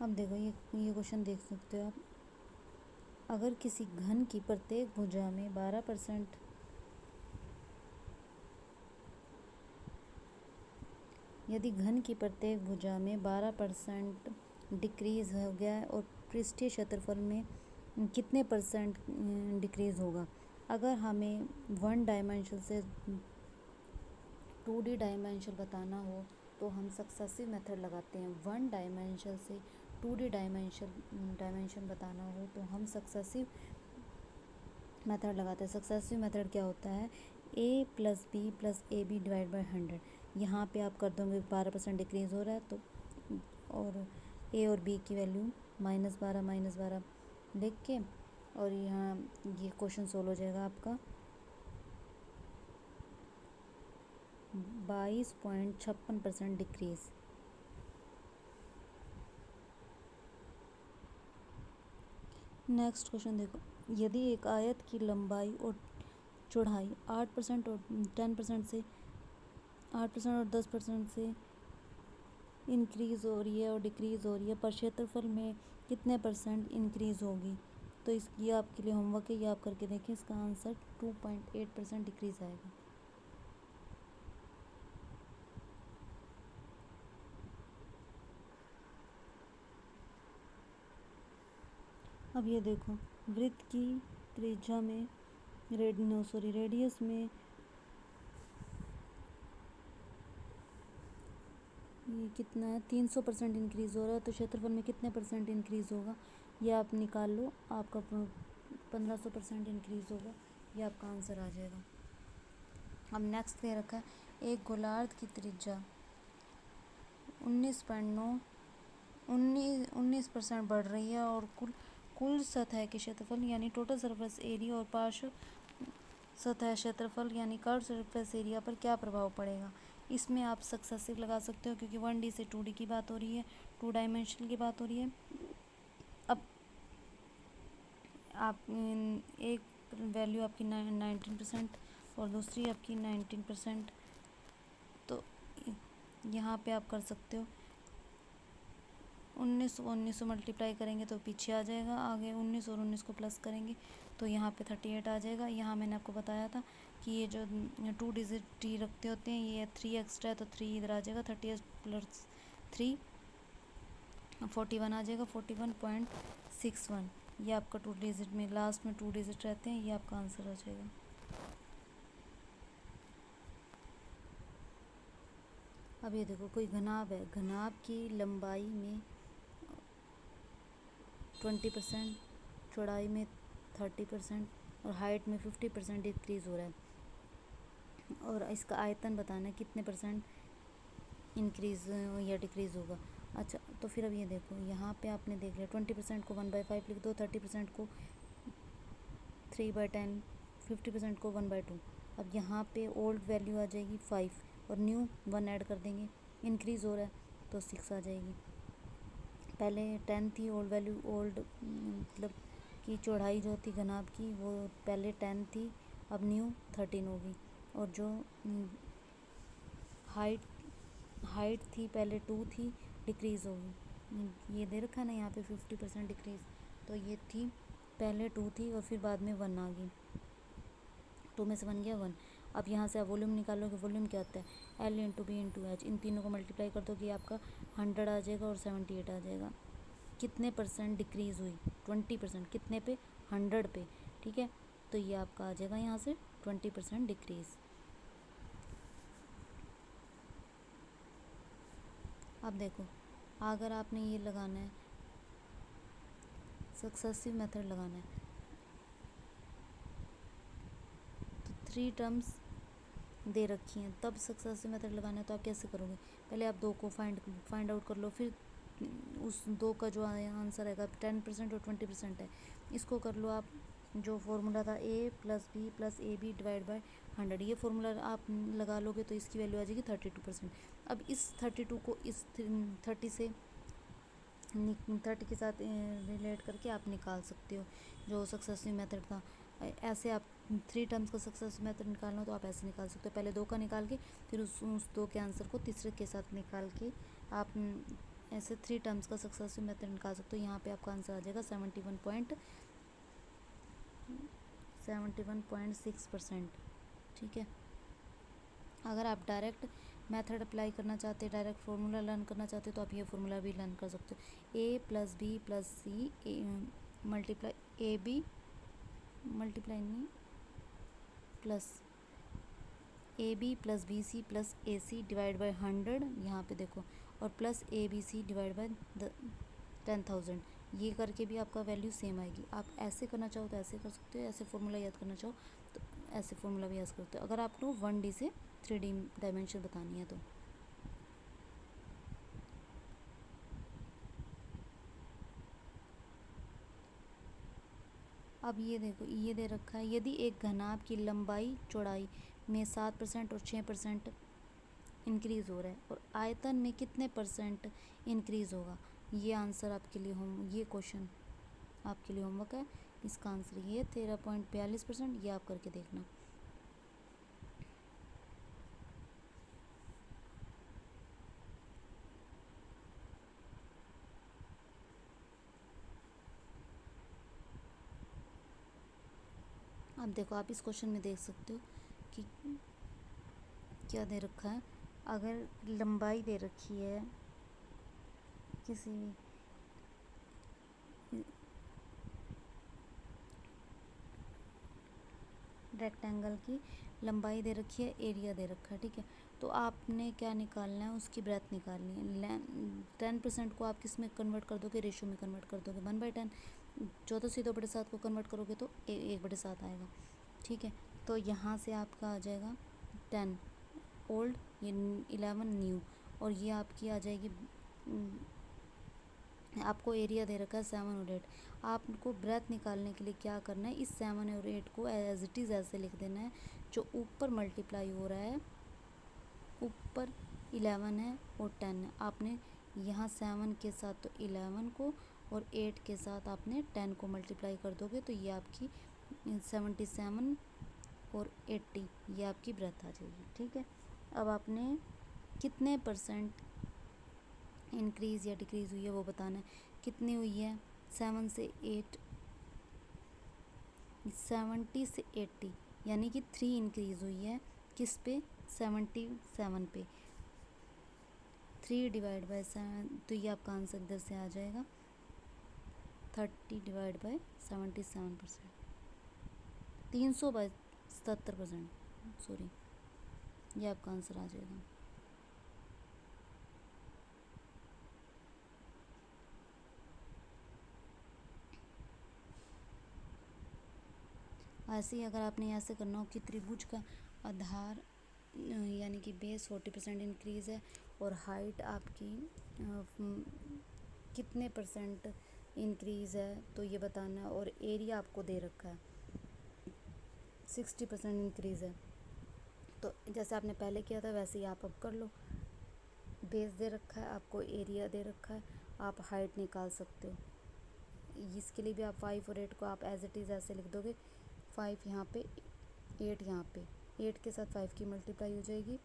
अब देखो ये क्वेश्चन देख सकते हो आप। अगर किसी घन की प्रत्येक भुजा में 12% यदि घन की प्रत्येक भुजा में 12% डिक्रीज हो गया है और पृष्ठीय क्षेत्रफल में कितने परसेंट डिक्रीज होगा। अगर हमें 1 डायमेंशन से 2D डायमेंशन बताना हो तो हम सक्सेसिव मेथड लगाते हैं। 1 डायमेंशन से 2D डायमेंशन बताना हो तो हम सक्सेसिव मेथड लगाते हैं। सक्सेसिव मेथड क्या होता है, a plus B plus A B divide by 100। यहाँ पे आप कर दोगे 12% डिक्रीज़ हो रहा है तो, और a और b की वैल्यू -12 लिख के, और यहाँ ये क्वेश्चन सोल्व हो जाएगा आपका 22.56% डिक्रीज़। नेक्स्ट क्वेश्चन देखो, यदि एक आयत की लंबाई और चौड़ाई 8% और 10% से 8% और 10% से इंक्रीज़ हो रही है और डिक्रीज़ हो रही है, पर क्षेत्रफल में कितने परसेंट इंक्रीज़ होगी। तो ये आपके लिए होमवर्क है, ये आप करके देखें। इसका आंसर 2.8% डिक्रीज़ आएगा। अब ये देखो, वृत्त की त्रिज्या में रेडियस में ये कितना है, 300% इंक्रीज़ हो रहा है, तो क्षेत्रफल में कितने परसेंट इंक्रीज़ होगा ये आप निकाल लो। आपका 1500% इंक्रीज़ होगा, ये आपका आंसर आ जाएगा। अब नेक्स्ट दे रखा है, एक गोलार्ध की त्रिज्या 19% बढ़ रही है और कुल सतह के क्षेत्रफल यानी टोटल सरफेस एरिया और पार्श्व सतह क्षेत्रफल यानी कर्व सरफेस एरिया पर क्या प्रभाव पड़ेगा। इसमें आप सक्सेसिव लगा सकते हो क्योंकि 1D से 2D की बात हो रही है, 2 डायमेंशनल की बात हो रही है। अब आप एक वैल्यू आपकी 19% और दूसरी आपकी 19%, तो यहाँ पे आप कर सकते हो 19 मल्टीप्लाई करेंगे तो पीछे आ जाएगा, आगे 19 और 19 को प्लस करेंगे तो यहाँ पे 38 आ जाएगा। यहाँ मैंने आपको बताया था कि ये जो 2 डिजिट टी रखते होते हैं, ये 3 एक्स्ट्रा है तो 3 इधर आ जाएगा, 38 प्लस 3 41 आ जाएगा, 41.61। ये आपका 2 डिजिट में लास्ट में 2 डिजिट रहते हैं, ये आपका आंसर आ जाएगा। अब ये देखो, कोई घनाभ है, घनाभ की लंबाई में 20%, चौड़ाई में 30% और हाइट में 50% डिक्रीज़ हो रहा है, और इसका आयतन बताना है कितने परसेंट इंक्रीज़ या डिक्रीज़ होगा। अच्छा, तो फिर अब ये देखो, यहाँ पे आपने देख लिया 20% को 1/5 लिख दो, 30% को 3/10, 50% को 1/2। अब यहाँ पे ओल्ड वैल्यू आ जाएगी 5 और न्यू 1 ऐड कर देंगे, इंक्रीज़ हो रहा है तो 6 आ जाएगी। पहले 10 थी ओल्ड वैल्यू, ओल्ड मतलब कि चौड़ाई जो थी घनाभ की वो पहले 10 थी, अब न्यू 13 होगी। और जो हाइट थी पहले 2 थी, डिक्रीज़ होगी। ये दे रखा है ना यहाँ पे 50% डिक्रीज़, तो ये थी पहले 2 थी और फिर बाद में 1 आ गई, 2 में से 1 गया 1। अब यहाँ से आप वॉल्यूम निकालोगे, वॉल्यूम क्या होता है L into B into H, इन तीनों को मल्टीप्लाई कर दोगे आपका 100 आ जाएगा और 78 आ जाएगा। कितने परसेंट डिक्रीज़ हुई, 20%, कितने पे, 100 पे, ठीक है। तो ये आपका आ जाएगा यहाँ से 20% डिक्रीज़। अब देखो, अगर आपने ये लगाना है, सक्सेसिव मेथड लगाना है, तो 3 टर्म्स दे रखी हैं, तब सक्सेसिव मेथड लगाना है। तो आप कैसे करोगे, पहले आप 2 को फाइंड आउट कर लो, फिर उस 2 का जो आंसर आएगा 10% और 20% है, इसको कर लो आप। जो फॉर्मूला था a plus B plus A B divide by 100, ये फॉर्मूला आप लगा लोगे तो इसकी वैल्यू आ जाएगी 32%। अब इस 32 को इस 30 से 30 के साथ रिलेट करके आप निकाल सकते हो जो सक्सेसिव मेथड था। ऐसे आप 3 टर्म्स का सक्सेसिव मेथड निकालना हो तो आप ऐसे निकाल सकते हो, पहले 2 का निकाल के फिर उस 2 के आंसर को तीसरे के साथ निकाल के आप ऐसे 3 टर्म्स का सक्सेसिव मेथड निकाल सकते हो। यहाँ पे आपका आंसर आ जाएगा 71.6%। ठीक है, अगर आप डायरेक्ट मेथड अप्लाई करना चाहते हैं, डायरेक्ट फार्मूला लर्न करना चाहते हो, तो आप ये फार्मूला भी लर्न कर सकते हो। a plus B plus C multiply A B multiply नहीं plus A B plus B C plus A C divide by 100, यहाँ पे देखो, और plus A B C divide by 10,000। ये करके भी आपका वैल्यू सेम आएगी। आप ऐसे करना चाहो तो ऐसे कर सकते हो, ऐसे फॉर्मूला याद करना चाहो तो ऐसे फॉर्मूला भी याद कर सकते हो, अगर आपको 1D से 3D डायमेंशन बतानी है तो। अब ये देखो, ये दे रखा है, यदि एक घनाभ की लंबाई चौड़ाई में 7% और 6% इंक्रीज़ हो रहा है और आयतन में कितने परसेंट इंक्रीज़ होगा, ये आंसर आपके लिए ये क्वेश्चन आपके लिए होमवर्क है। इसका आंसर ये 13.42%, ये आप करके देखना। अब देखो, आप इस क्वेश्चन में देख सकते हो कि क्या दे रखा है। अगर लंबाई दे रखी है किसी रेक्टेंगल की, लंबाई दे रखी है, एरिया दे रखा है, ठीक है, तो आपने क्या निकालना है, उसकी ब्रेथ निकालनी है। 10% को आप किस में कन्वर्ट कर दोगे, रेशियो में कन्वर्ट कर दोगे, 1/10। 14/2/7 को कन्वर्ट करोगे तो 1/7 आएगा। ठीक है, तो यहाँ से आपका आ जाएगा 10 ओल्ड, ये 11 न्यू, और ये आपकी आ जाएगी। आपको एरिया दे रखा है 7 और 8। आपको ब्रेथ निकालने के लिए क्या करना है, इस 7 और 8 को एज इट इज़ ऐसे लिख देना है, जो ऊपर मल्टीप्लाई हो रहा है, ऊपर 11 है और 10 है, आपने यहाँ 7 के साथ तो 11 को और 8 के साथ आपने 10 को मल्टीप्लाई कर दोगे, तो ये आपकी 77 और 80, ये आपकी ब्रेथ आ जाएगी। ठीक है, अब आपने कितने परसेंट इंक्रीज़ या डिक्रीज़ हुई है वो बताना है। कितनी हुई है, 7 से 8, 70 से 80, यानी कि 3 इंक्रीज़ हुई है। किस पे, 77 पे। 3 डिवाइड बाई 7, तो ये आपका आंसर इधर से आ जाएगा 30 डिवाइड बाई 77%, 372%, सॉरी, ये आपका आंसर आ जाएगा। ऐसे ही अगर आपने ऐसे करना हो कि त्रिभुज का आधार यानी कि बेस 40% इंक्रीज़ है और हाइट आपकी कितने परसेंट इंक्रीज़ है, तो ये बताना है, और एरिया आपको दे रखा है 60% इंक्रीज़ है। तो जैसे आपने पहले किया था वैसे ही आप अब कर लो। बेस दे रखा है, आपको एरिया दे रखा है, आप हाइट निकाल सकते हो। इसके लिए भी आप 5 और 8 को आप एज इट इज़ ऐसे लिख दोगे, 5 यहाँ पे, 8 यहाँ पे, 8 के साथ 5 की मल्टीप्लाई हो जाएगी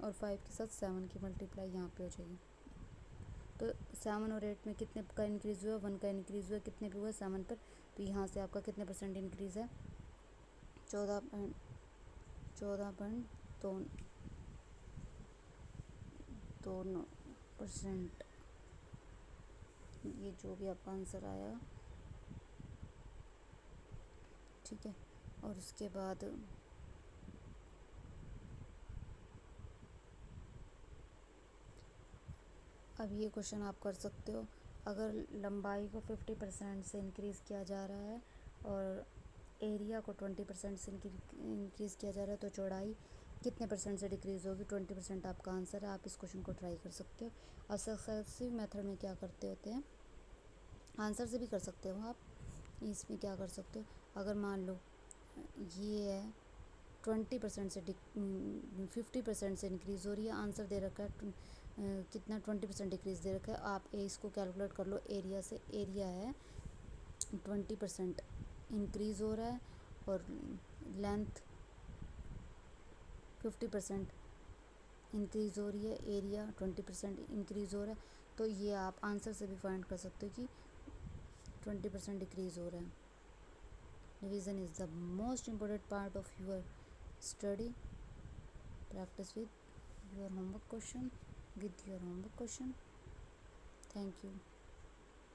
और 5 के साथ 7 की मल्टीप्लाई यहाँ पे हो जाएगी। तो 7 और 8 में कितने का इंक्रीज़ हुआ, 1 का इंक्रीज़ हुआ, कितने पे हुआ, 7 पर, तो यहाँ से आपका कितने परसेंट इंक्रीज़ है, 14.2%। ये जो भी आपका आंसर आया, ठीक है। और उसके बाद अब ये क्वेश्चन आप कर सकते हो, अगर लंबाई को 50% से इंक्रीज़ किया जा रहा है और एरिया को 20% से इंक्रीज़ किया जा रहा है, तो चौड़ाई कितने परसेंट से डिक्रीज़ होगी, 20% आपका आंसर है। आप इस क्वेश्चन को ट्राई कर सकते हो। और सक्सेसिव मेथड में क्या करते होते हैं, आंसर से भी कर सकते हो आप। इसमें क्या कर सकते हो, अगर मान लो ये है 20% से 50% से इंक्रीज़ हो रही है, आंसर दे रखा है कितना, 20% डिक्रीज़ दे रखा है, आप इसको कैलकुलेट कर लो एरिया से। एरिया है 20% इंक्रीज़ हो रहा है और लेंथ 50% इंक्रीज़ हो रही है, एरिया 20% इंक्रीज़ हो रहा है, तो ये आप आंसर से भी फाइंड कर सकते हो कि 20% डिक्रीज हो रहा है। Revision is the most important part of your study. Practice with your homework question. Thank you.